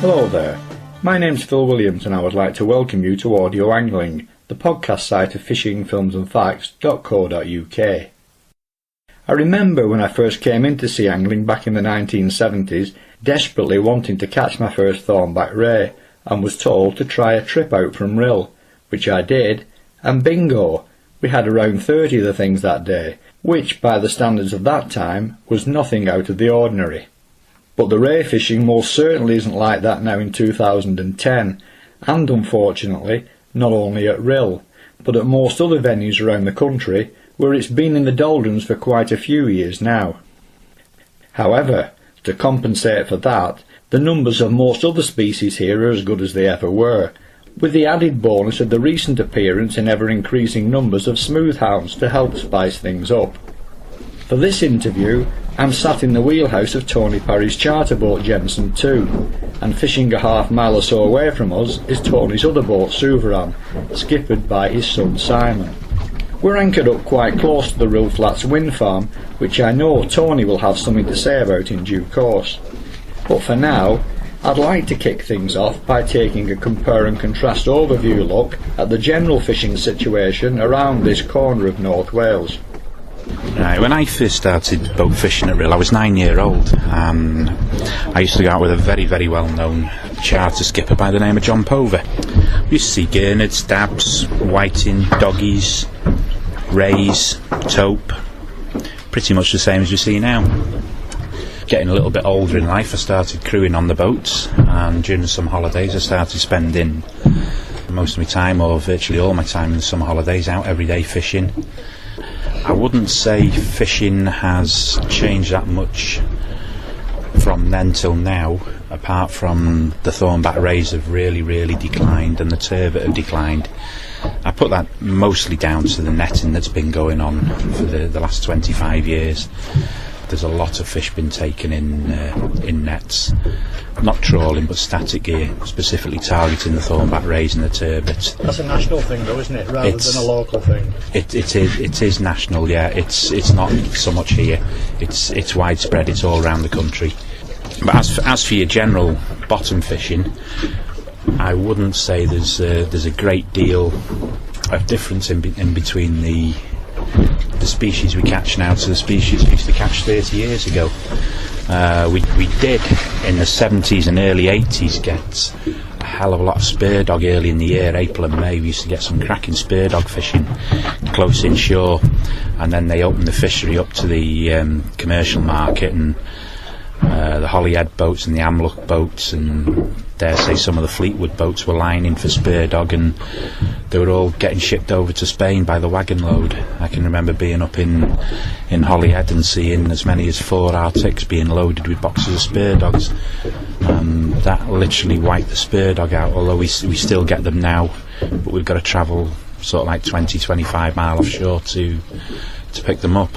Hello there, my name's Phill Williams and I would like to welcome you to Audio Angling, the podcast site of fishingfilmsandfacts.co.uk. I remember when I first came into sea angling back in the 1970s, desperately wanting to catch my first thornback ray, and was told to try a trip out from Rhyl, which I did, and bingo, we had around 30 of the things that day, which by the standards of that time was nothing out of the ordinary. But the ray fishing most certainly isn't like that now in 2010, and unfortunately not only at Rhyl, but at most other venues around the country where it's been in the doldrums for quite a few years now. However, to compensate for that, the numbers of most other species here are as good as they ever were, with the added bonus of the recent appearance in ever-increasing numbers of smoothhounds to help spice things up. For this interview, I'm sat in the wheelhouse of Tony Parry's charter boat Jensen II, and fishing a half mile or so away from us is Tony's other boat Sovereign, skippered by his son Simon. We're anchored up quite close to the Rhyl Flats wind farm, which I know Tony will have something to say about in due course. But for now, I'd like to kick things off by taking a compare and contrast overview look at the general fishing situation around this corner of North Wales. Right, when I first started boat fishing at Rhyl, I was 9 years old, and I used to go out with a very, very well-known charter skipper by the name of John Pover. We used to see gurnards, dabs, whiting, doggies, rays, taupe, pretty much the same as we see now. Getting a little bit older in life, I started crewing on the boats, and during the summer holidays I started spending most of my time, or virtually all my time in the summer holidays, out every day fishing. I wouldn't say fishing has changed that much from then till now, apart from the thornback rays have really declined and the turbot have declined. I put that mostly down to the netting that's been going on for the last 25 years. There's a lot of fish been taken in nets, not trawling but static gear, specifically targeting the thornback rays and the turbot. That's a national thing though, isn't it, rather than a local thing? It is national, yeah. It's not so much here. It's widespread. It's all around the country. But as for your general bottom fishing, I wouldn't say there's a great deal of difference in between the species we catch now to the species we used to catch 30 years ago. We did in the 70s and early 80s get a hell of a lot of spur dog early in the year. April and May we used to get some cracking spur dog fishing close inshore, and then they opened the fishery up to the commercial market, and the Holyhead boats and the Amlook boats and dare say some of the Fleetwood boats were lining for spur dog, and they were all getting shipped over to Spain by the wagon load. I can remember being up in Holyhead and seeing as many as 4 Arctics being loaded with boxes of spur dogs. That literally wiped the spur dog out, although we still get them now, but we've got to travel sort of like 20-25 mile offshore to pick them up.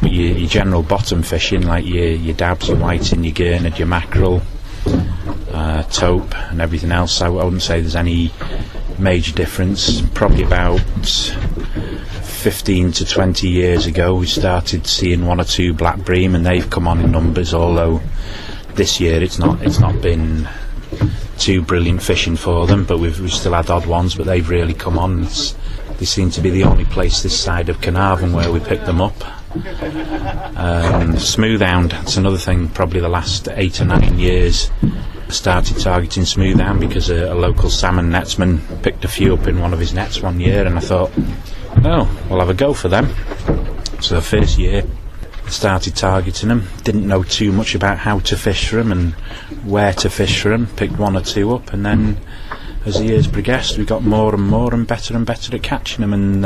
But your general bottom fishing, like your dabs, your whiting, your gurnard, your mackerel, taupe and everything else, I wouldn't say there's any major difference. Probably about 15 to 20 years ago we started seeing 1 or 2 black bream, and they've come on in numbers, although this year it's not been too brilliant fishing for them, but we've still had odd ones, but they've really come on. They seem to be the only place this side of Carnarvon where we pick them up. Smoothhound, that's another thing. Probably the last 8 or 9 years I started targeting smoothhound because a local salmon netsman picked a few up in one of his nets one year, and I thought, oh, we'll have a go for them. So the first year I started targeting them, didn't know too much about how to fish for them and where to fish for them, picked 1 or 2 up, and then as the years progressed we got more and more and better at catching them, and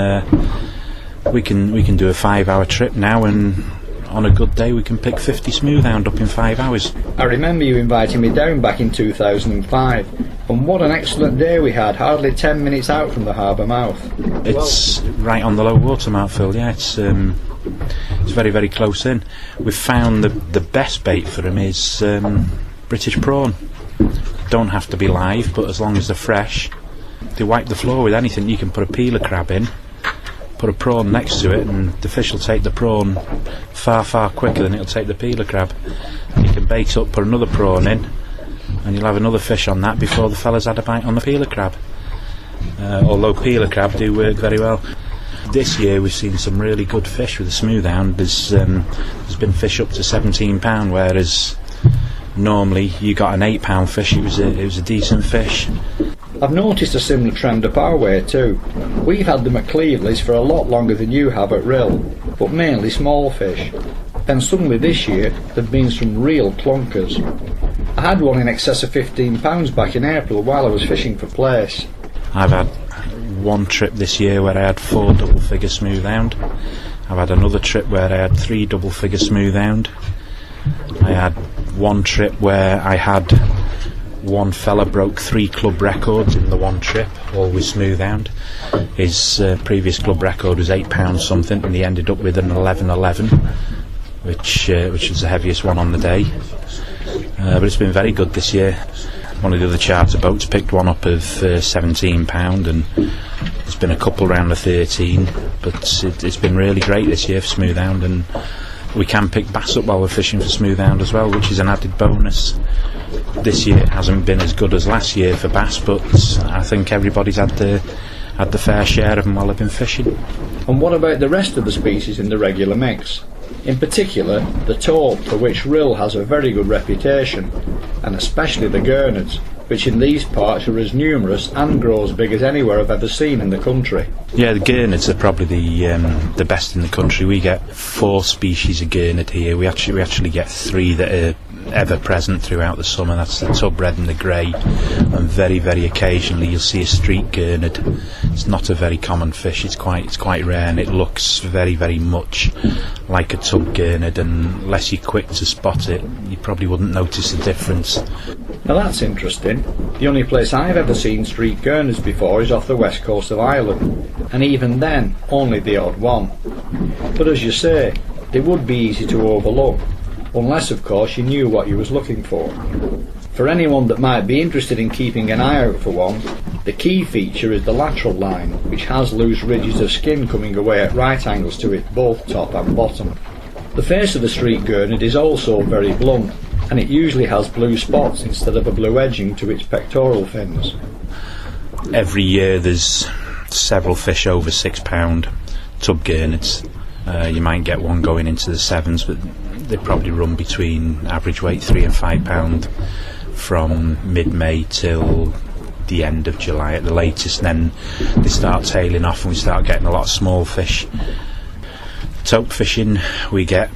we can do a 5-hour trip now, and on a good day we can pick 50 smoothhound up in 5 hours. I remember you inviting me down back in 2005, and what an excellent day we had, hardly 10 minutes out from the harbour mouth. It's right on the low water mark, Phil, yeah, it's very, very close in. We've found the best bait for them is British prawn. Don't have to be live, but as long as they're fresh, they wipe the floor with anything. You can put a peeler crab in, put a prawn next to it, and the fish will take the prawn far quicker than it'll take the peeler crab. And you can bait up, put another prawn in, and you'll have another fish on that before the fella's had a bite on the peeler crab. Although peeler crab do work very well. This year we've seen some really good fish with the smoothhound. There's been fish up to £17, whereas normally you got an £8 fish. It was a decent fish. I've noticed a similar trend up our way too. We've had them at Cleveley's for a lot longer than you have at Rhyl, but mainly small fish. Then suddenly this year there've been some real clunkers. I had one in excess of £15 back in April while I was fishing for plaice. I've had one trip this year where I had 4 double-figure smoothhound. I've had another trip where I had 3 double-figure smoothhound. I had one trip where I had one fella broke 3 club records in the one trip, all with smoothhound. His previous club record was £8 something, and he ended up with an 11.11, which was the heaviest one on the day. But it's been very good this year. One of the other charter boats picked one up of £17, and there's been a couple round the 13, but it's been really great this year for smoothhound, and we can pick bass up while we're fishing for smoothhound as well, which is an added bonus. This year hasn't been as good as last year for bass, but I think everybody's had the fair share of them while they've been fishing. And what about the rest of the species in the regular mix? In particular, the taupe, for which Rhyl has a very good reputation, and especially the gurnards, which in these parts are as numerous and grow as big as anywhere I've ever seen in the country. Yeah, the gurnards are probably the best in the country. We get 4 species of gurnard here. We actually get 3 that are ever present throughout the summer. That's the tub red and the grey, and very, very occasionally you'll see a streak gurnard. It's not a very common fish. It's quite rare, and it looks very, very much like a tub gurnard, and unless you're quick to spot it, you probably wouldn't notice the difference. Now that's interesting. The only place I've ever seen streak gurnards before is off the west coast of Ireland, and even then only the odd one. But as you say, they would be easy to overlook, unless of course you knew what you was looking for. For anyone that might be interested in keeping an eye out for one, the key feature is the lateral line, which has loose ridges of skin coming away at right angles to it, both top and bottom. The face of the streak gurnard is also very blunt, and it usually has blue spots instead of a blue edging to its pectoral fins. Every year there's several fish over £6 tub gurnards. You might get one going into the 7s, but they probably run between average weight £3 and £5 from mid-May till the end of July at the latest. Then they start tailing off and we start getting a lot of small fish. Taupe fishing we get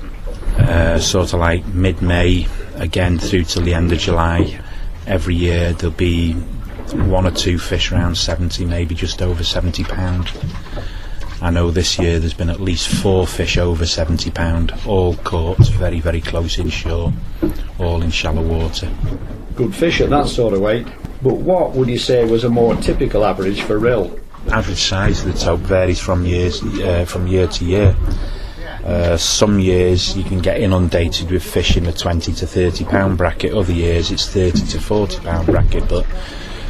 sort of like mid-May again through till the end of July. Every year there'll be 1 or 2 fish around 70, maybe just over £70. I know this year there's been at least 4 fish over £70, all caught very, very close inshore, all in shallow water. Good fish at that sort of weight. But what would you say was a more typical average for Rhyl? Average size of the taupe varies from year to year. Some years you can get inundated with fish in the £20 to £30 bracket. Other years it's £30 to £40 bracket. But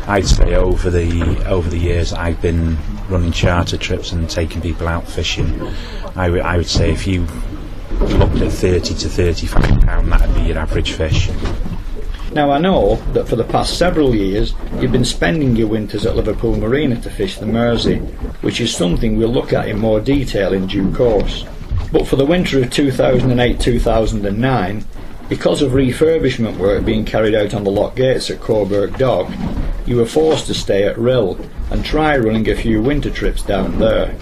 I'd say over the years I've been running charter trips and taking people out fishing, I would say if you looked at £30 to £35, that'd be your average fish. Now I know that for the past several years you've been spending your winters at Liverpool Marina to fish the Mersey, which is something we'll look at in more detail in due course. But for the winter of 2008-2009, because of refurbishment work being carried out on the lock gates at Coburg Dock, you were forced to stay at Rhyl and try running a few winter trips down there.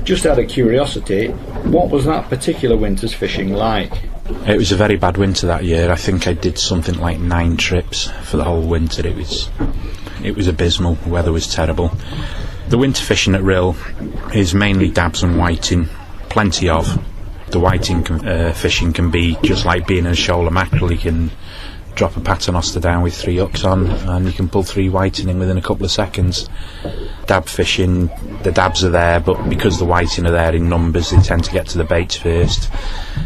Just out of curiosity, what was that particular winter's fishing like? It was a very bad winter that year. I think I did something like 9 trips for the whole winter. It was abysmal. The weather was terrible. The winter fishing at Rhyl is mainly dabs and whiting, plenty of. The whiting fishing can be just like being in a shoal of mackerel. You can drop a paternoster down with 3 hooks on and you can pull 3 whiting in within a couple of seconds. Dab fishing, the dabs are there, but because the whiting are there in numbers, they tend to get to the baits first.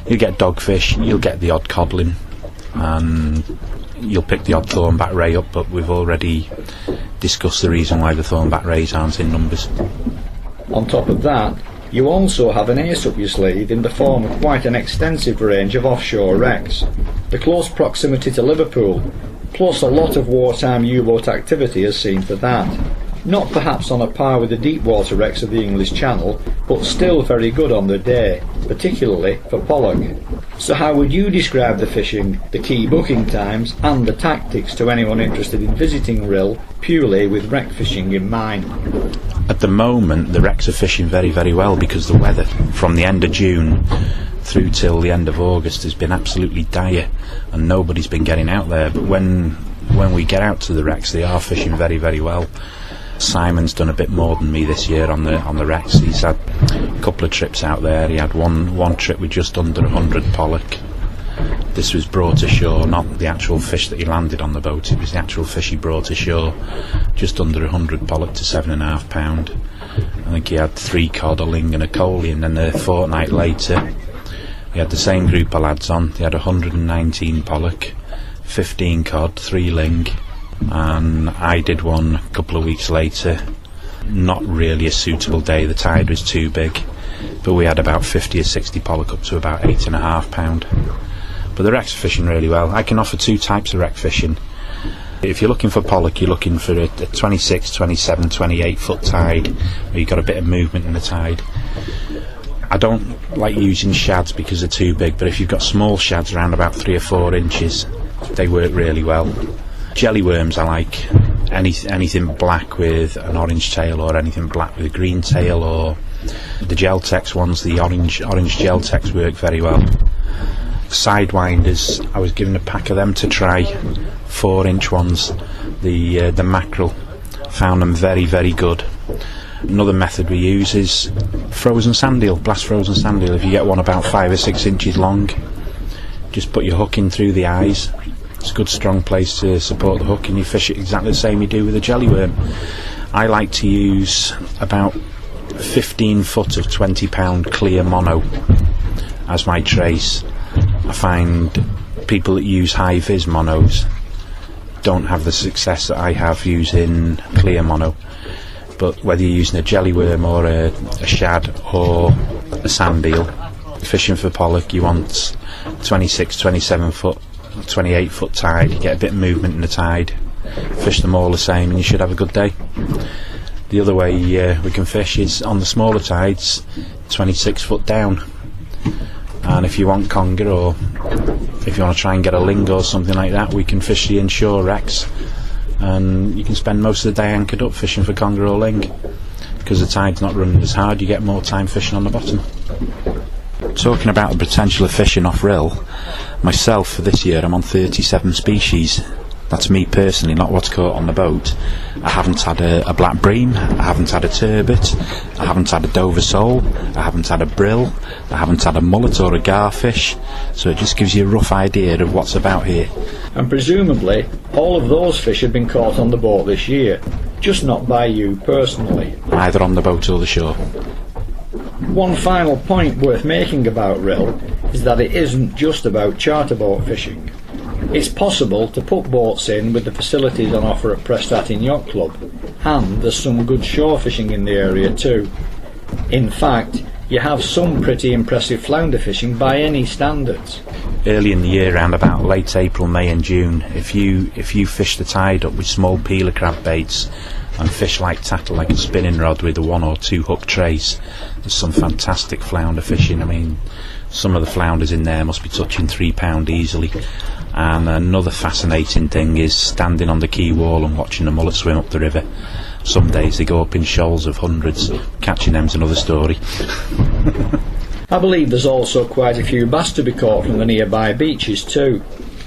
You'll get dogfish, you'll get the odd codling, and you'll pick the odd thornback ray up, but we've already discussed the reason why the thornback rays aren't in numbers. On top of that, you also have an ace up your sleeve in the form of quite an extensive range of offshore wrecks. The close proximity to Liverpool plus a lot of wartime U-boat activity has seen for that. Not perhaps on a par with the deep water wrecks of the English Channel, but still very good on the day, particularly for pollock. So how would you describe the fishing, the key booking times and the tactics to anyone interested in visiting Rhyl purely with wreck fishing in mind? At the moment the wrecks are fishing very, very well because the weather from the end of June through till the end of August has been absolutely dire and nobody's been getting out there. But when we get out to the wrecks, they are fishing very, very well. Simon's done a bit more than me this year on the wrecks. He's had a couple of trips out there. He had one trip with just under 100 pollock. This was brought ashore, not the actual fish that he landed on the boat, it was the actual fish he brought ashore. Just under 100 pollock to 7.5 pound. I think he had 3 cod, a ling and a coley, and then a fortnight later he had the same group of lads on. They had 119 pollock, 15 cod, 3 ling, and I did one a couple of weeks later. Not really a suitable day, the tide was too big, but we had about 50 or 60 pollock up to about 8.5 pound. But the wrecks are fishing really well. I can offer 2 types of wreck fishing. If you're looking for pollock, you're looking for a 26, 27, 28 foot tide where you've got a bit of movement in the tide. I don't like using shads because they're too big, but if you've got small shads around about 3 or 4 inches, they work really well. Jelly worms I like. Anything black with an orange tail, or anything black with a green tail, or the Geltex ones, the orange Geltex work very well. Sidewinders, I was given a pack of them to try, 4-inch ones, the mackerel. Found them very, very good. Another method we use is frozen sand eel, blast frozen sand eel. If you get one about 5 or 6 inches long, just put your hook in through the eyes. It's a good strong place to support the hook, and you fish it exactly the same you do with a jelly worm. I like to use about 15 foot of 20 pound clear mono as my trace. I find people that use high vis monos don't have the success that I have using clear mono. But whether you're using a jelly worm or a shad or a sand eel, fishing for pollock, you want 26, 27 foot, 28 foot tide. You get a bit of movement in the tide, fish them all the same, and you should have a good day. The other way we can fish is on the smaller tides, 26 foot down. And if you want conger, or if you want to try and get a ling or something like that, we can fish the inshore wrecks, and you can spend most of the day anchored up fishing for conger or ling. Because the tide's not running as hard, you get more time fishing on the bottom. Talking about the potential of fishing off Rhyl, myself for this year I'm on 37 species. That's me personally, not what's caught on the boat. I haven't had a black bream, I haven't had a turbot, I haven't had a Dover sole, I haven't had a brill, I haven't had a mullet or a garfish, so it just gives you a rough idea of what's about here. And presumably all of those fish have been caught on the boat this year, just not by you personally. Either on the boat or the shore. One final point worth making about Rhyl is that it isn't just about charter boat fishing. It's possible to put boats in with the facilities on offer at Prestatyn Yacht Club, and there's some good shore fishing in the area too. In fact, you have some pretty impressive flounder fishing by any standards. Early in the year, around about late April, May and June, if you fish the tide up with small peeler crab baits and fish like tackle, like a spinning rod with a 1 or 2 hook trace, there's some fantastic flounder fishing. I mean, some of the flounders in there must be touching 3 pound easily. And another fascinating thing is standing on the quay wall and watching the mullet swim up the river. Some days they go up in shoals of hundreds. Catching them's another story. I believe there's also quite a few bass to be caught from the nearby beaches too.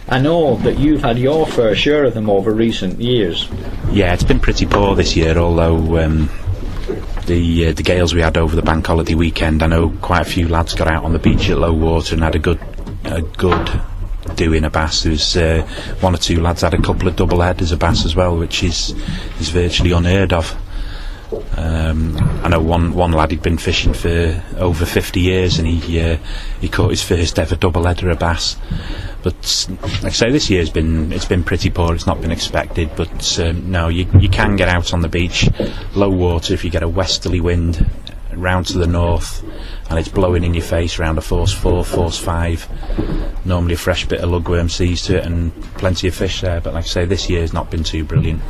I know that you've had your fair share of them over recent years. Yeah, it's been pretty poor this year, although the gales we had over the bank holiday weekend, I know quite a few lads got out on the beach at low water and had a good doing a bass. There was 1 or 2 lads had a couple of double headers of bass as well, which is virtually unheard of. I know one lad, he'd been fishing for over 50 years and he caught his first ever double header of bass. But like I say, this year's been pretty poor. It's not been expected, but no, you can get out on the beach, low water, if you get a westerly wind round to the north and it's blowing in your face around a force 4, force 5. Normally a fresh bit of lugworm sees to it and plenty of fish there, but like I say, this year's not been too brilliant.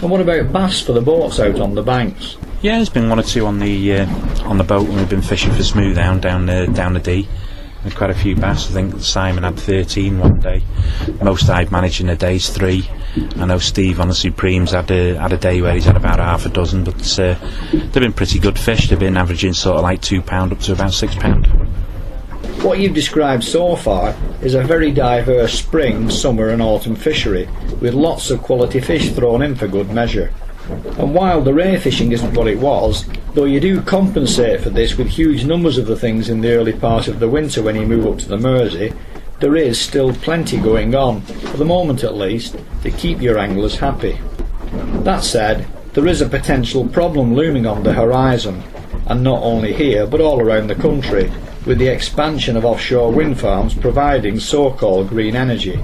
And what about bass for the boats out on the banks? Yeah, there's been one or two on the boat when we've been fishing for smoothhound down the Dee. There's quite a few bass. I think Simon had 13 one day. Most I've managed in a day's 3. I know Steve on the Supremes had a day where he's had about half a dozen, but they've been pretty good fish. They've been averaging sort of like £2 up to about £6. What you've described so far is a very diverse spring, summer and autumn fishery, with lots of quality fish thrown in for good measure. And while the ray fishing isn't what it was, though you do compensate for this with huge numbers of the things in the early part of the winter when you move up to the Mersey, there is still plenty going on, for the moment at least, to keep your anglers happy. That said, there is a potential problem looming on the horizon, and not only here but all around the country, with the expansion of offshore wind farms providing so-called green energy.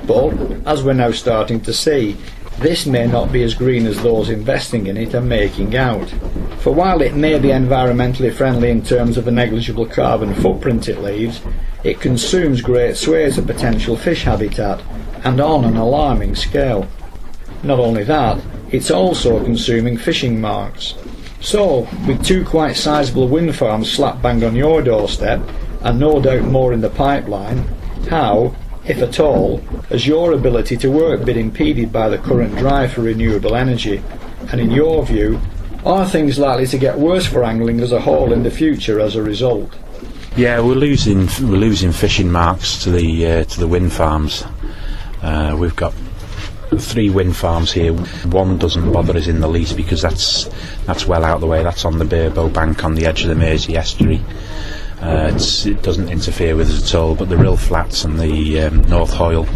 But, as we're now starting to see, this may not be as green as those investing in it are making out. For while it may be environmentally friendly in terms of the negligible carbon footprint it leaves, it consumes great swathes of potential fish habitat, and on an alarming scale. Not only that, it's also consuming fishing marks. So, with 2 quite sizable wind farms slap bang on your doorstep, and no doubt more in the pipeline, how, if at all, has your ability to work been impeded by the current drive for renewable energy? And in your view, are things likely to get worse for angling as a whole in the future as a result? Yeah, we're losing fishing marks to the wind farms. We've got 3 wind farms here. One doesn't bother us in the least because that's well out of the way. That's on the Burbo bank on the edge of the Mersey estuary. It doesn't interfere with us at all, but the Rhyl flats and the North Hoyle,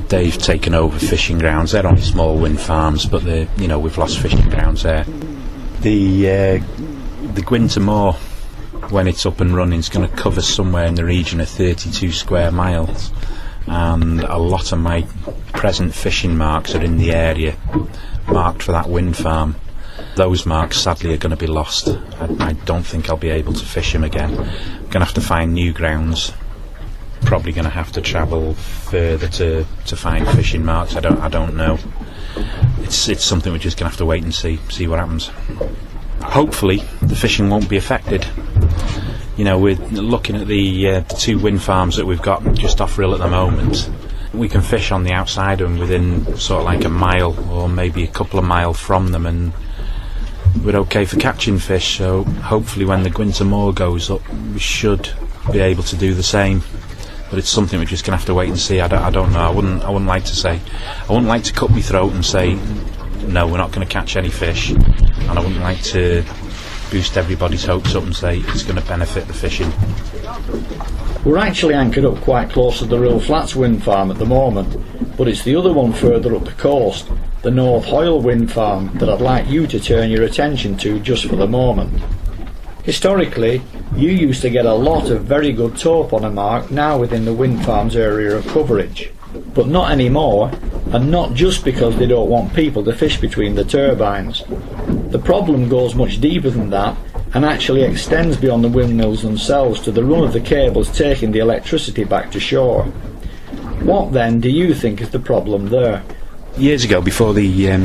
they've taken over fishing grounds. They're only small wind farms, but we've lost fishing grounds there. The Gwynter Moor, when it's up and running, is going to cover somewhere in the region of 32 square miles, and a lot of my present fishing marks are in the area marked for that wind farm. Those marks sadly are going to be lost. I don't think I'll be able to fish them again. I'm going to have to find new grounds. Probably going to have to travel further to find fishing marks. I don't know. It's something we're just going to have to wait and see what happens. Hopefully the fishing won't be affected. We're looking at the 2 wind farms that we've got just off Rhyl at the moment. We can fish on the outside of them within sort of like a mile or maybe a couple of miles from them, and we're okay for catching fish. So hopefully when the Gwynter Moor goes up, we should be able to do the same. But it's something we're just going to have to wait and see. I don't know. I wouldn't like to say. I wouldn't like to cut my throat and say no, we're not going to catch any fish, and I wouldn't like to boost everybody's hopes up and say it's going to benefit the fishing. We're actually anchored up quite close to the Rhyl Flats wind farm at the moment, but it's the other one further up the coast, the North Hoyle wind farm, that I'd like you to turn your attention to just for the moment. Historically, you used to get a lot of very good taupe on a mark now within the wind farm's area of coverage, but not anymore, and not just because they don't want people to fish between the turbines. The problem goes much deeper than that, and actually extends beyond the windmills themselves to the run of the cables taking the electricity back to shore. What then do you think is the problem there? Years ago, before the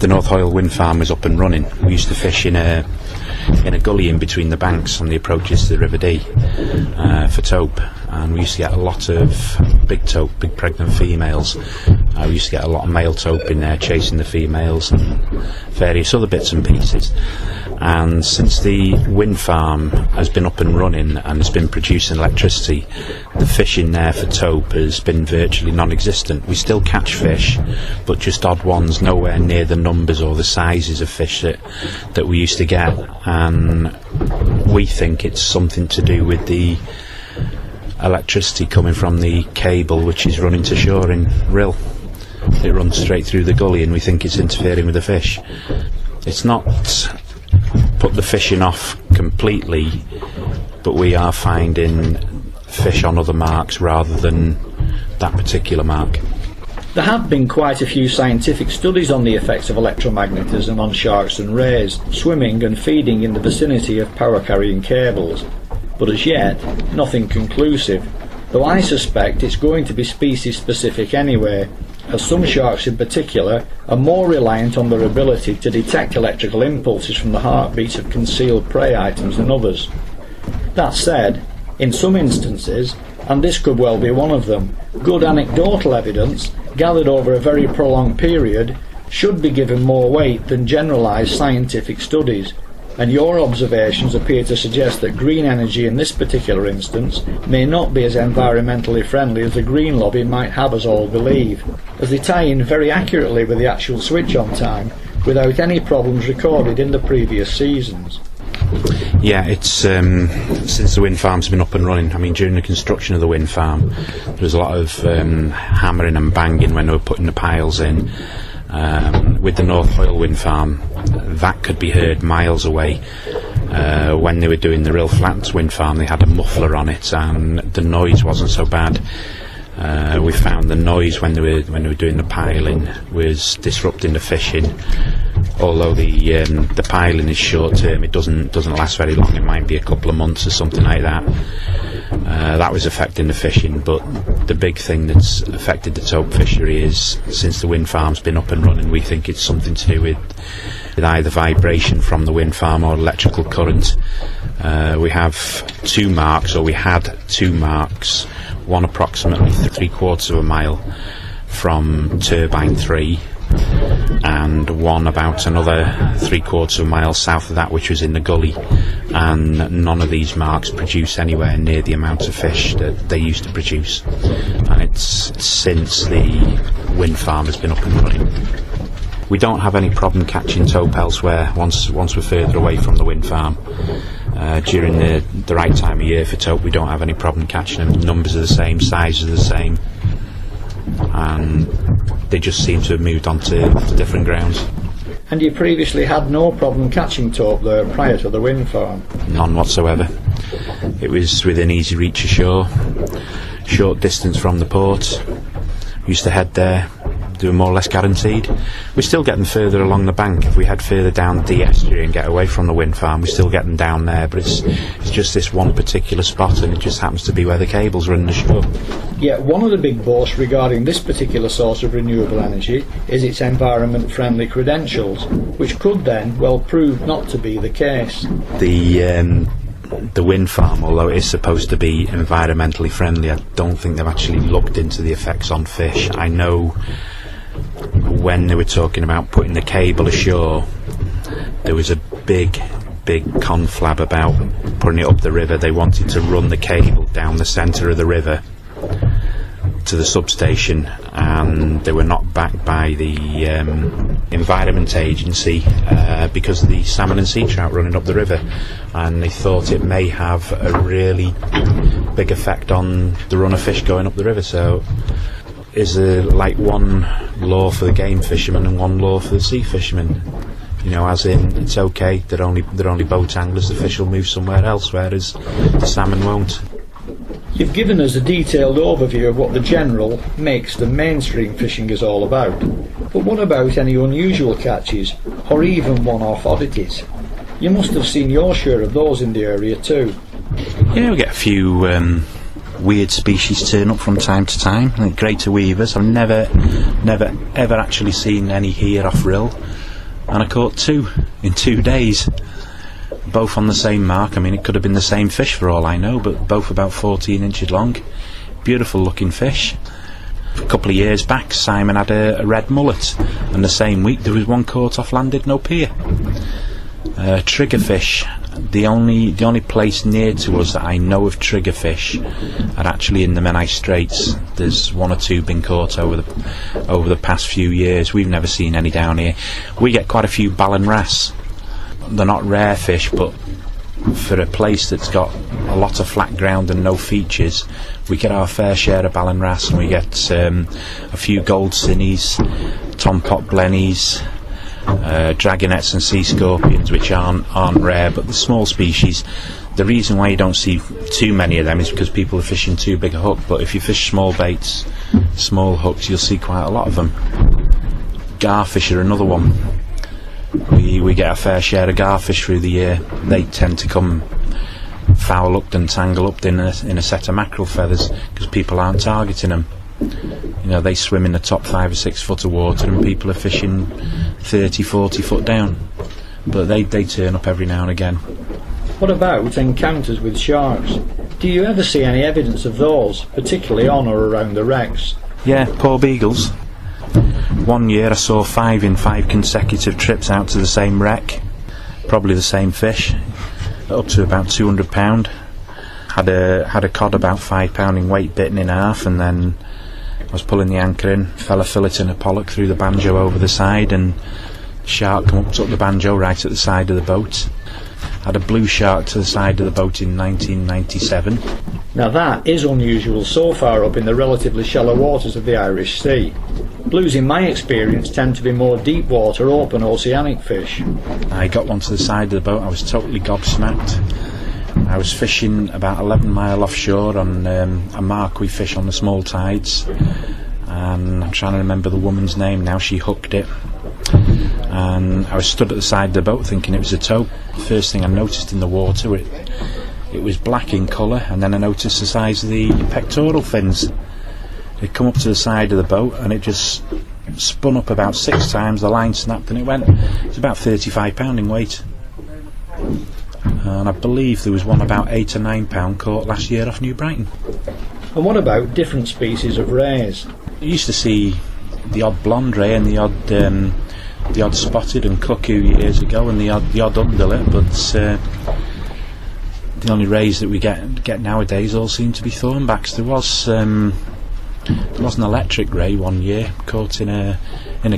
North Hoyle wind farm was up and running, we used to fish in a gully in between the banks on the approaches to the River Dee for taupe, and we used to get a lot of big taupe, big pregnant females. We used to get a lot of male taupe in there chasing the females and various other bits and pieces. And since the wind farm has been up and running and has been producing electricity, the fishing there for taupe has been virtually non-existent. We still catch fish, but just odd ones, nowhere near the numbers or the sizes of fish that we used to get. And we think it's something to do with the electricity coming from the cable which is running to shore in Rhyl. It runs straight through the gully, and we think it's interfering with the fish. It's not put the fishing off completely, but we are finding fish on other marks rather than that particular mark. There have been quite a few scientific studies on the effects of electromagnetism on sharks and rays, swimming and feeding in the vicinity of power-carrying cables, but as yet, nothing conclusive, though I suspect it's going to be species-specific anyway, as some sharks in particular are more reliant on their ability to detect electrical impulses from the heartbeats of concealed prey items than others. That said, in some instances, and this could well be one of them, good anecdotal evidence, gathered over a very prolonged period, should be given more weight than generalised scientific studies, and your observations appear to suggest that green energy in this particular instance may not be as environmentally friendly as the green lobby might have us all believe, as they tie in very accurately with the actual switch on time, without any problems recorded in the previous seasons. Yeah, it's since the wind farm's been up and running. I mean, during the construction of the wind farm, there was a lot of hammering and banging when they were putting the piles in. With the North Rhyl wind farm, that could be heard miles away. When they were doing the Rhyl Flats wind farm, they had a muffler on it, and the noise wasn't so bad. We found the noise when they were doing the piling was disrupting the fishing. Although the piling is short term, it doesn't last very long. It might be a couple of months or something like that. That was affecting the fishing, but the big thing that's affected the taupe fishery is, since the wind farm's been up and running, we think it's something to do with either vibration from the wind farm or electrical current. We have two marks, or we had two marks, one approximately 3/4 of a mile from turbine 3, and one about another 3/4 of a mile south of that, which was in the gully, and none of these marks produce anywhere near the amount of fish that they used to produce, and it's since the wind farm has been up and running. We don't have any problem catching taupe elsewhere once we're further away from the wind farm. During the right time of year for taupe, we don't have any problem catching them. The numbers are the same, sizes are the same, and they just seem to have moved on to different grounds. And you previously had no problem catching taupe there prior to the wind farm? None whatsoever. It was within easy reach ashore, short distance from the port. We used to head there, they were more or less guaranteed. We're still getting further along the bank. If we head further down the estuary and get away from the wind farm, we still get them down there, but it's just this one particular spot, and it just happens to be where the cables run ashore. Yet one of the big boasts regarding this particular source of renewable energy is its environment-friendly credentials, which could then well prove not to be the case. The wind farm, although it is supposed to be environmentally friendly, I don't think they've actually looked into the effects on fish. I know when they were talking about putting the cable ashore, there was a big conflab about putting it up the river. They wanted to run the cable down the centre of the river to the substation, and they were not backed by the Environment Agency because of the salmon and sea trout running up the river, and they thought it may have a really big effect on the run of fish going up the river. So is there like one law for the game fishermen and one law for the sea fishermen? You know, as in, it's okay, they're only boat anglers, the fish will move somewhere else, whereas the salmon won't. You've given us a detailed overview of what the general, mixed and mainstream fishing is all about, but what about any unusual catches, or even one-off oddities? You must have seen your share of those in the area too. Yeah, we get a few weird species turn up from time to time, like greater weavers. I've never ever actually seen any here off Rhyl, and I caught two in 2 days. Both on the same mark. I mean, it could have been the same fish for all I know, but both about 14 inches long. Beautiful looking fish. A couple of years back, Simon had a red mullet, and the same week there was one caught off landed no pier. Triggerfish. The only place near to us that I know of triggerfish are actually in the Menai Straits. There's one or two been caught over the past few years. We've never seen any down here. We get quite a few ballon wrasse. They're not rare fish, but for a place that's got a lot of flat ground and no features, we get our fair share of ballon wrasse, and we get a few gold cinnies, tompot blennies, dragonets and sea scorpions, which aren't rare, but the small species, The reason why you don't see too many of them is because people are fishing too big a hook, but if you fish small baits, small hooks, you'll see quite a lot of them. Garfish are another one. We get a fair share of garfish through the year. They tend to come foul up and tangle up in a set of mackerel feathers because people aren't targeting them. You know, they swim in the top 5 or 6 foot of water and people are fishing 30, 40 foot down. But they turn up every now and again. What about encounters with sharks? Do you ever see any evidence of those, particularly on or around the wrecks? Yeah, poor beagles. One year I saw 5 in 5 consecutive trips out to the same wreck, probably the same fish, up to about 200 pound. Had a cod about 5 pound in weight, bitten in half, and then I was pulling the anchor in, fell a fillet and a pollock through the banjo over the side, and shark come up, took the banjo right at the side of the boat. Had a blue shark to the side of the boat in 1997. Now that is unusual so far up in the relatively shallow waters of the Irish Sea. Blues in my experience tend to be more deep water, open oceanic fish. I got one to the side of the boat, I was totally gobsmacked. I was fishing about 11 mile offshore on a mark we fish on the small tides, and I'm trying to remember the woman's name now. She hooked it, and I was stood at the side of the boat thinking it was a tope. First thing I noticed in the water, it was black in colour, and then I noticed the size of the pectoral fins. It come up to the side of the boat and it just spun up about 6 times, the line snapped and it went. It's about 35 pound in weight. And I believe there was one about 8 or 9 pound caught last year off New Brighton. And what about different species of rays? You used to see the odd blonde ray and the odd spotted and cuckoo years ago, and the odd undulate, but the only rays that we get nowadays all seem to be thornbacks. There was an electric ray one year caught in a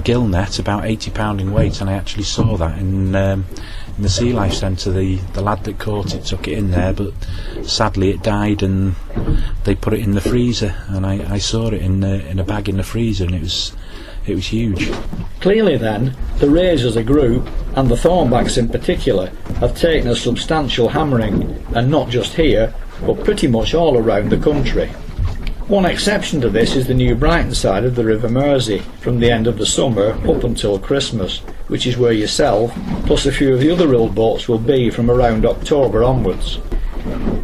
gill net about 80 pound in weight, and I actually saw that in the Sea Life Centre. The lad that caught it took it in there, but sadly it died and they put it in the freezer, and I saw it in a bag in the freezer, and it was huge. Clearly then, the rays as a group, and the thornbacks in particular, have taken a substantial hammering, and not just here, but pretty much all around the country. One exception to this is the New Brighton side of the River Mersey, from the end of the summer up until Christmas, which is where yourself, plus a few of the other Rhyl boats, will be from around October onwards.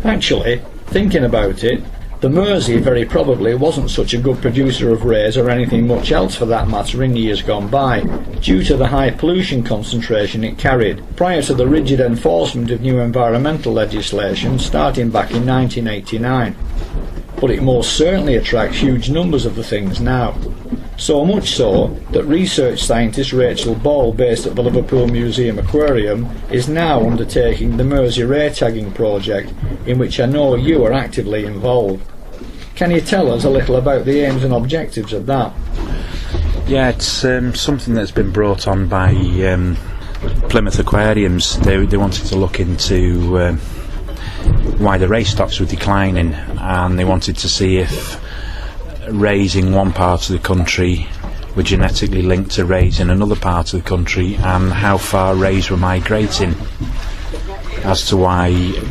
Actually, thinking about it, the Mersey very probably wasn't such a good producer of rays or anything much else for that matter in years gone by, due to the high pollution concentration it carried, prior to the rigid enforcement of new environmental legislation starting back in 1989. But it most certainly attracts huge numbers of the things now. So much so that research scientist Rachel Ball, based at the Liverpool Museum Aquarium, is now undertaking the Mersey Ray Tagging project, in which I know you are actively involved. Can you tell us a little about the aims and objectives of that? Yeah, it's something that's been brought on by Plymouth Aquariums. They wanted to look into why the ray stocks were declining, and they wanted to see if rays in one part of the country were genetically linked to rays in another part of the country, and how far rays were migrating, as to why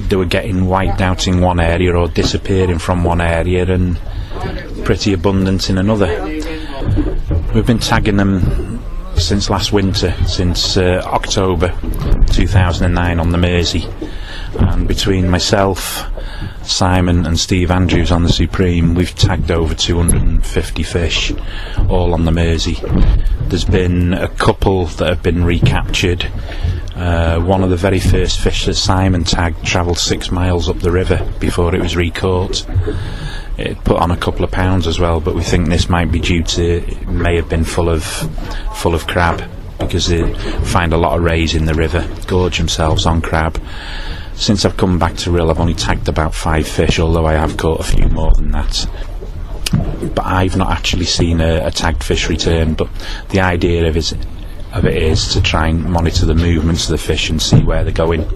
they were getting wiped out in one area or disappearing from one area and pretty abundant in another. We've been tagging them since last winter, since October 2009 on the Mersey, and between myself, Simon and Steve Andrews on the Supreme, we've tagged over 250 fish, all on the Mersey. There's been a couple that have been recaptured. One of the very first fish that Simon tagged travelled 6 miles up the river before it was recaught. It put on a couple of pounds as well, but we think this might be due to, it may have been full of crab, because they find a lot of rays in the river, gorge themselves on crab. Since I've come back to Rhyl, I've only tagged about 5 fish, although I have caught a few more than that. But I've not actually seen a tagged fish return, but the idea of it is to try and monitor the movements of the fish and see where they're going.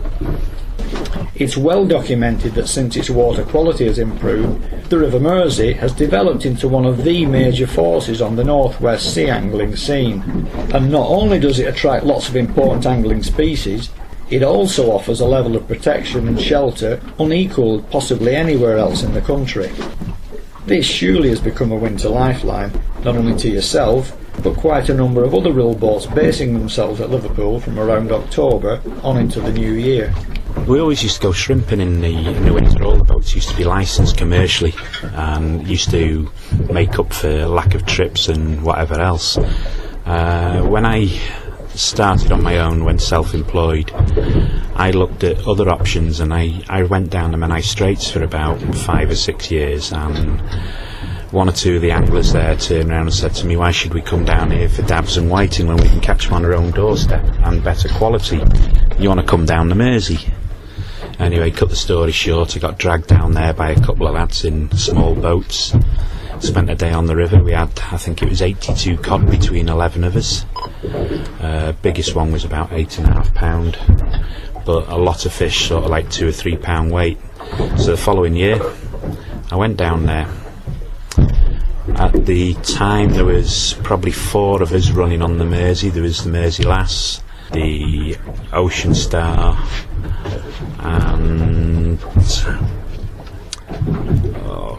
It's well documented that since its water quality has improved, the River Mersey has developed into one of the major forces on the northwest sea angling scene. And not only does it attract lots of important angling species, It also offers a level of protection and shelter unequalled possibly anywhere else in the country. This surely has become a winter lifeline, not only to yourself, but quite a number of other Rhyl boats basing themselves at Liverpool from around October on into the new year. We always used to go shrimping in the winter. All the boats used to be licensed commercially and used to make up for lack of trips and whatever else. When I started on my own, went self-employed, I looked at other options, and I went down the Menai Straits for about 5 or 6 years, and one or two of the anglers there turned around and said to me, why should we come down here for dabs and whiting when we can catch them on our own doorstep and better quality? You want to come down the Mersey? Anyway, cut the story short, I got dragged down there by a couple of lads in small boats. Spent a day on the river. We had, I think it was 82 cod between 11 of us. Biggest one was about 8.5 pound, but a lot of fish, sort of like 2 or 3 pound weight. So the following year, I went down there. At the time, there was probably 4 of us running on the Mersey. There was the Mersey Lass, the Ocean Star, and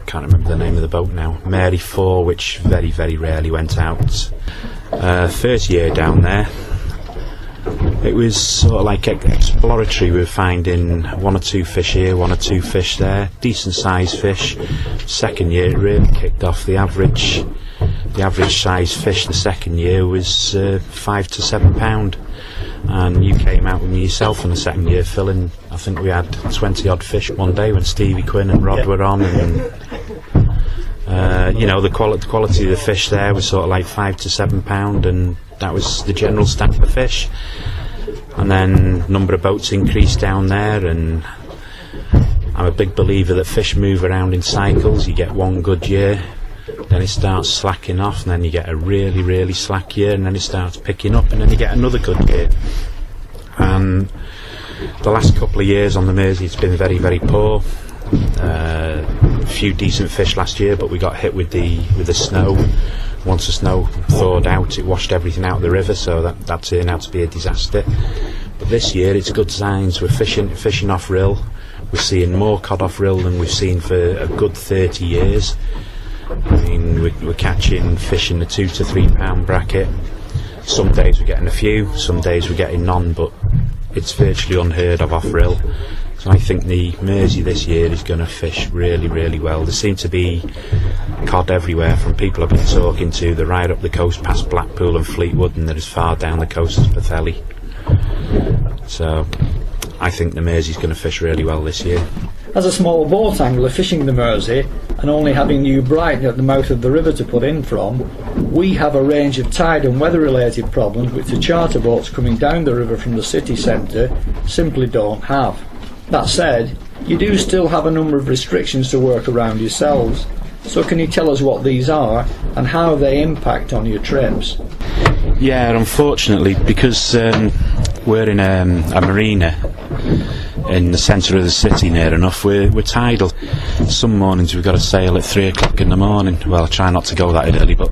can't remember the name of the boat now. Mary 4, which very, very rarely went out. First year down there, it was sort of like exploratory. We were finding 1 or 2 fish here, 1 or 2 fish there, decent sized fish. Second year it really kicked off. The average size fish the second year was 5 to 7 pound, and you came out with me yourself in the second year, Phil, and I think we had 20 odd fish one day when Stevie Quinn and Rod were on, and the quality of the fish there was sort of like 5 to 7 pound, and that was the general stamp of fish. And then number of boats increased down there, and I'm a big believer that fish move around in cycles. You get one good year, then it starts slacking off, and then you get a really, really slack year, and then it starts picking up, and then you get another good year. And the last couple of years on the Mersey, it's been very, very poor. A few decent fish last year, but we got hit with the snow. Once the snow thawed out, it washed everything out of the river, so that turned out to be a disaster. But this year, it's good signs. We're fishing off Rhyl. We're seeing more cod off Rhyl than we've seen for a good 30 years. I mean, we're catching fish in the 2 to 3 pound bracket. Some days we're getting a few, some days we're getting none, but it's virtually unheard of off Rhyl. So I think the Mersey this year is going to fish really, really well. There seem to be cod everywhere from people I've been talking to. They're right up the coast past Blackpool and Fleetwood, and they're as far down the coast as Pwllheli. So I think the Mersey's going to fish really well this year. As a small boat angler fishing the Mersey and only having New Brighton at the mouth of the river to put in from, we have a range of tide and weather related problems which the charter boats coming down the river from the city centre simply don't have. That said, you do still have a number of restrictions to work around yourselves, so can you tell us what these are and how they impact on your trips? Yeah, unfortunately, because we're in a marina in the centre of the city near enough, we're tidal. Some mornings we've got to sail at 3 o'clock in the morning. Well, I try not to go that early, but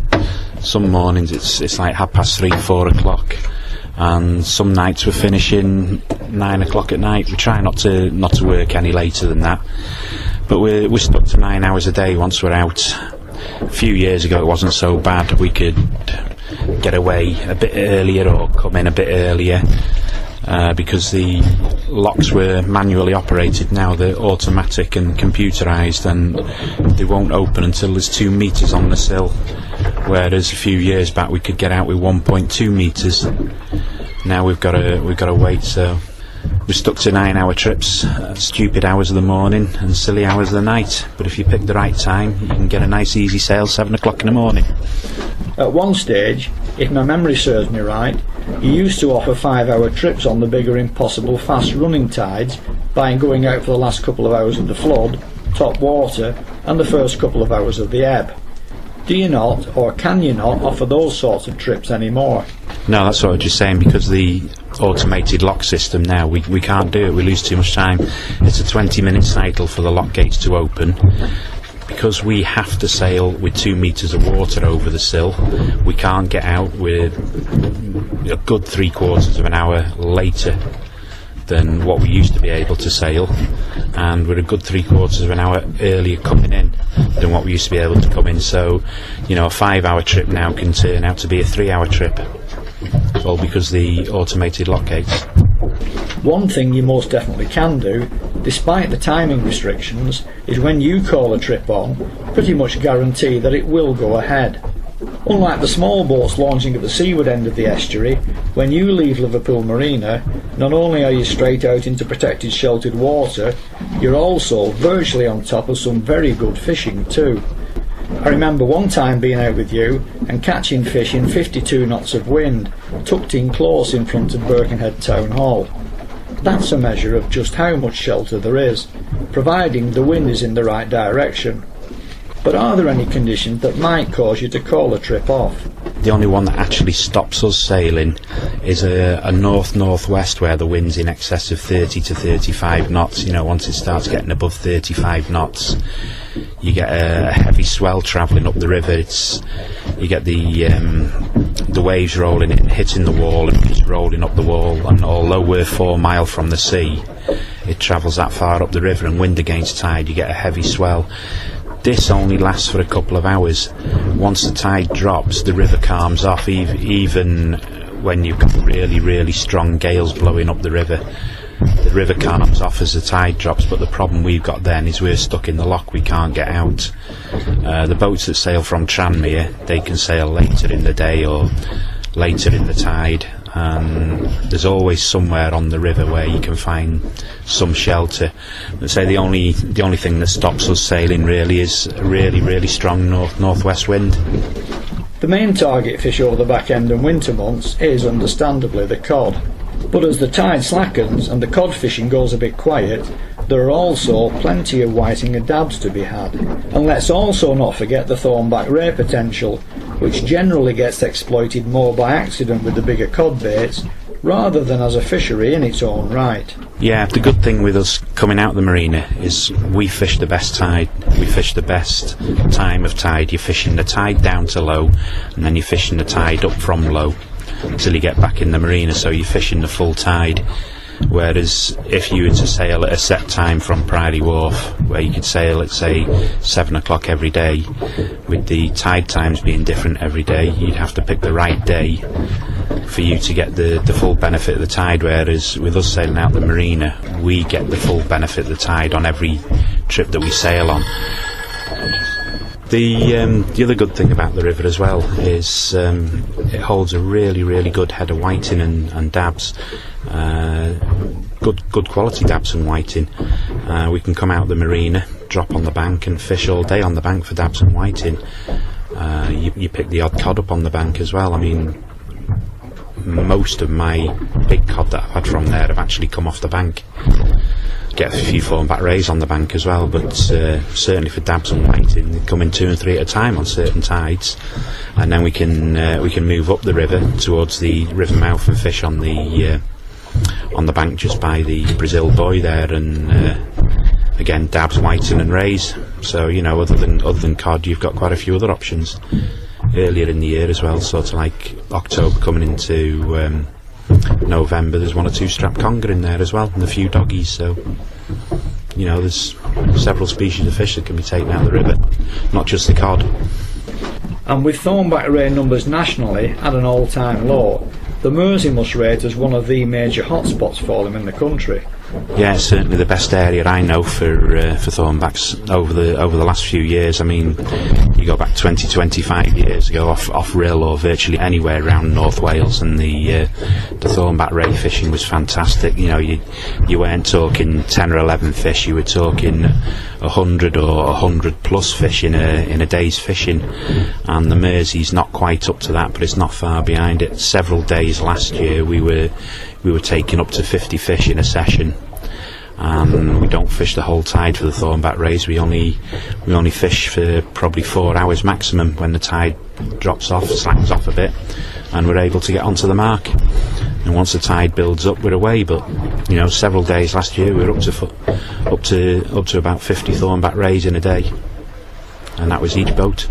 some mornings it's like 3:30, 4 o'clock, and some nights we're finishing 9 o'clock at night. We try not to work any later than that, but we're stuck to 9 hours a day once we're out. A few years ago it wasn't so bad. We could get away a bit earlier or come in a bit earlier, because the locks were manually operated. Now they're automatic and computerised, and they won't open until there's 2 metres on the sill, whereas a few years back we could get out with 1.2 metres. Now we've got to wait, so we're stuck to 9-hour trips, stupid hours of the morning and silly hours of the night. But if you pick the right time, you can get a nice easy sail 7 o'clock in the morning. At one stage, if my memory serves me right, you used to offer 5-hour trips on the bigger impossible fast running tides by going out for the last couple of hours of the flood, top water and the first couple of hours of the ebb. Do you not, or can you not, offer those sorts of trips anymore? No, that's what I was just saying, because the automated lock system now, we can't do it, we lose too much time. It's a 20-minute cycle for the lock gates to open. Because we have to sail with 2 metres of water over the sill, we can't get out with a good 3/4 of an hour later than what we used to be able to sail, and we're a good 3/4 of an hour earlier coming in than what we used to be able to come in. So, you know, a 5-hour trip now can turn out to be a 3-hour trip, all because the automated lock gates. One thing you most definitely can do, despite the timing restrictions, is when you call a trip on, pretty much guarantee that it will go ahead. Unlike the small boats launching at the seaward end of the estuary, when you leave Liverpool Marina, not only are you straight out into protected sheltered water, you're also virtually on top of some very good fishing too. I remember one time being out with you and catching fish in 52 knots of wind, tucked in close in front of Birkenhead Town Hall. That's a measure of just how much shelter there is, providing the wind is in the right direction. But are there any conditions that might cause you to call a trip off? The only one that actually stops us sailing is a north-northwest where the wind's in excess of 30 to 35 knots. You know, once it starts getting above 35 knots, you get a heavy swell travelling up the river. You get the waves rolling in, hitting the wall and just rolling up the wall. And although we're 4 miles from the sea, it travels that far up the river, and wind against tide, you get a heavy swell. This only lasts for a couple of hours. Once the tide drops, the river calms off, even when you've got really, really strong gales blowing up the river. The river calms off as the tide drops, but the problem we've got then is we're stuck in the lock, we can't get out. The boats that sail from Tranmere, they can sail later in the day or later in the tide, and there's always somewhere on the river where you can find some shelter. Let's say the only thing that stops us sailing really is a really, really strong northwest wind. The main target fish over the back end and winter months is understandably the cod. But as the tide slackens and the cod fishing goes a bit quiet, there are also plenty of whiting and dabs to be had. And let's also not forget the thornback ray potential, which generally gets exploited more by accident with the bigger cod baits, rather than as a fishery in its own right. Yeah, the good thing with us coming out of the marina is we fish the best tide, we fish the best time of tide. You're fishing the tide down to low, and then you're fishing the tide up from low until you get back in the marina, so you're fishing the full tide. Whereas if you were to sail at a set time from Priory Wharf, where you could sail at say 7 o'clock every day, with the tide times being different every day, you'd have to pick the right day for you to get the full benefit of the tide. Whereas with us sailing out the marina, we get the full benefit of the tide on every trip that we sail on. The other good thing about the river as well is it holds a really, really good head of whiting and dabs, good quality dabs and whiting. We can come out the marina, drop on the bank and fish all day on the bank for dabs and whiting. You pick the odd cod up on the bank as well. I mean, most of my big cod that I've had from there have actually come off the bank. Get a few thornback rays on the bank as well, but certainly for dabs and whiting, they come in 2 and 3 at a time on certain tides, and then we can move up the river towards the river mouth and fish on the bank just by the Brazil buoy there, and again dabs, whiting and rays. So you know, other than cod, you've got quite a few other options. Earlier in the year as well, sort of like October coming into November, there's 1 or 2 strap conger in there as well, and a few doggies. So you know, there's several species of fish that can be taken out of the river, not just the cod. And with thornback ray numbers nationally at an all-time low, the Mersey must rate as one of the major hotspots for them in the country. Yeah, it's certainly the best area I know for thornbacks over the last few years. I mean, you go back 20-25 years ago off Rhyl or virtually anywhere around North Wales, and the thornback ray fishing was fantastic. You know, you weren't talking 10 or 11 fish, you were talking 100 or 100 plus fish in a day's fishing, and the Mersey's not quite up to that, but it's not far behind it. Several days last year we were taking up to 50 fish in a session, and we don't fish the whole tide for the thornback rays. We only fish for probably 4 hours maximum when the tide drops off, slacks off a bit, and we're able to get onto the mark. And once the tide builds up, we're away. But you know, several days last year we were up to about 50 thornback rays in a day, and that was each boat.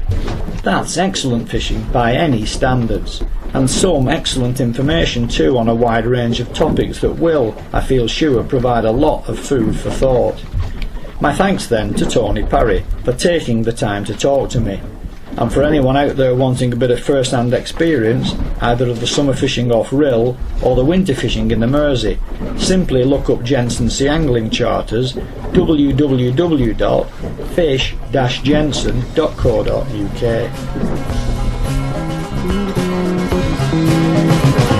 That's excellent fishing by any standards. and some excellent information too on a wide range of topics that will, I feel sure, provide a lot of food for thought. My thanks then to Tony Parry for taking the time to talk to me. And for anyone out there wanting a bit of first-hand experience, either of the summer fishing off Rhyl or the winter fishing in the Mersey, simply look up Jensen II angling charters, www.fish-jensen.co.uk.